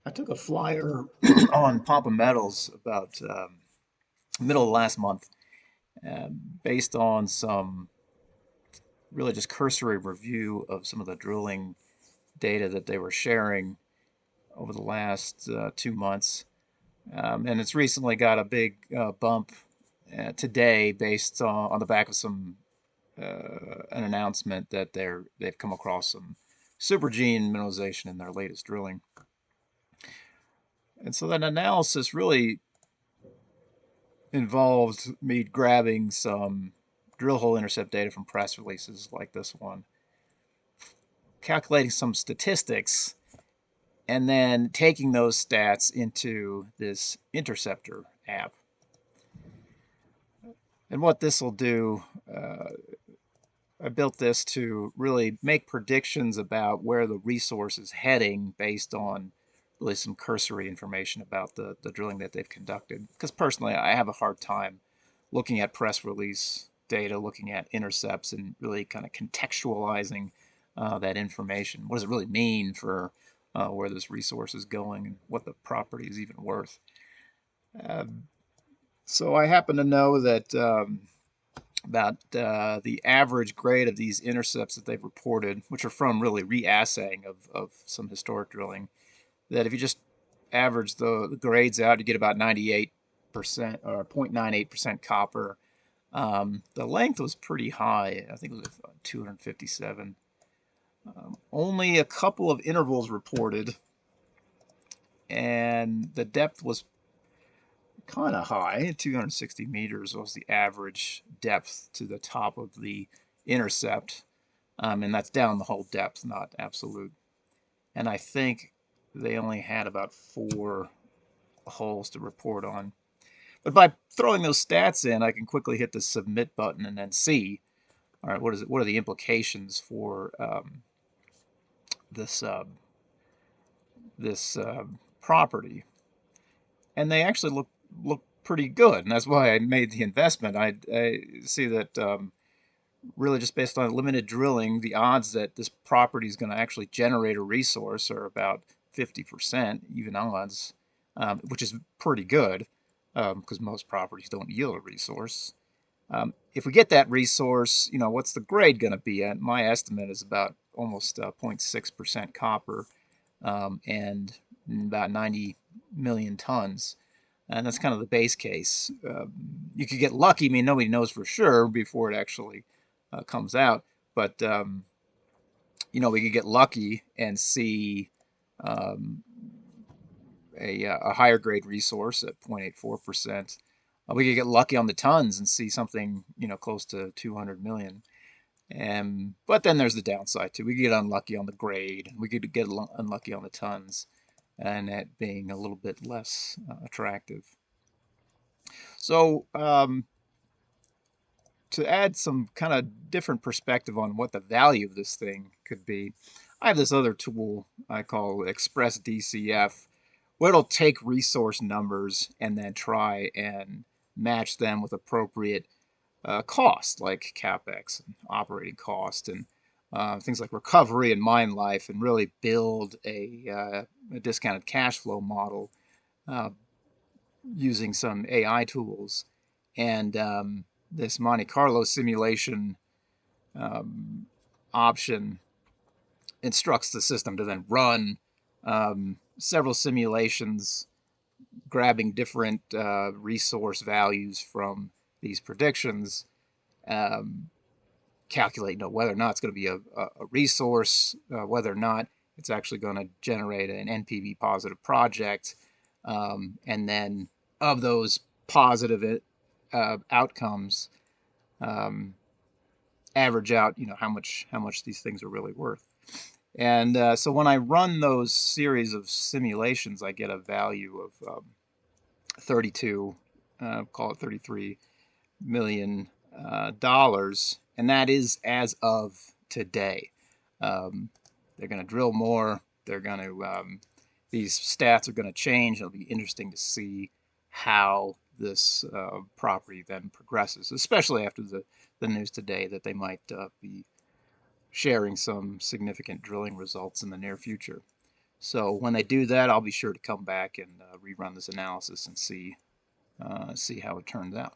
I took a flyer on Pampa Metals about middle of last month, uh, based on some really just cursory review of some of the drilling data that they were sharing over the last 2 months. And it's recently got a big bump today based on the back of an announcement that they've come across some supergene mineralization in their latest drilling. And so that analysis really involved me grabbing some drill hole intercept data from press releases like this one, calculating some statistics, and then taking those stats into this interceptor app. And what this will do, I built this to really make predictions about where the resource is heading based on really some cursory information about the drilling that they've conducted. Because personally, I have a hard time looking at press release data, looking at intercepts, and really kind of contextualizing that information. What does it really mean for where this resource is going and what the property is even worth? Um, so I happen to know that about the average grade of these intercepts that they've reported, which are from really reassaying of some historic drilling, that if you just average the grades out, you get about 98% or 0.98% copper. The length was pretty high. I think it was 257. Only a couple of intervals reported, and the depth was kind of high. 260 meters was the average depth to the top of the intercept. And that's down the whole depth, not absolute. And I think they only had about 4 holes to report on. But by throwing those stats in, I can quickly hit the submit button and then see, all right, what is it? What are the implications for this this property? And they actually look pretty good, and that's why I made the investment. I see that really just based on limited drilling, the odds that this property is going to actually generate a resource are about 50%, even odds, which is pretty good because most properties don't yield a resource. If we get that resource, what's the grade going to be? My estimate is about almost 0.6% copper and about 90 million tons. And that's kind of the base case. You could get lucky. I mean, nobody knows for sure before it actually comes out. But we could get lucky and see um, a higher grade resource at 0.84%. We could get lucky on the tons and see something close to 200 million. But then there's the downside too. We could get unlucky on the grade. We could get unlucky on the tons, and that being a little bit less attractive. So to add some kind of different perspective on what the value of this thing could be, I have this other tool I call Express DCF, where it'll take resource numbers and then try and match them with appropriate cost, like capex and operating cost, and things like recovery and mine life, and really build a discounted cash flow model uh, using some AI tools. And this Monte Carlo simulation um, option instructs the system to then run several simulations, grabbing different resource values from these predictions, um, calculate whether or not it's going to be a resource, whether or not it's actually going to generate an NPV positive project, and then of those positive outcomes, um, average out how much these things are really worth. And so when I run those series of simulations, I get a value of 32, call it 33 million dollars, and that is as of today. Um, they're going to drill more. They're going to these stats are going to change. It'll be interesting to see how this property then progresses, especially after the news today that they might be sharing some significant drilling results in the near future. So when they do that, I'll be sure to come back and rerun this analysis and see how it turns out.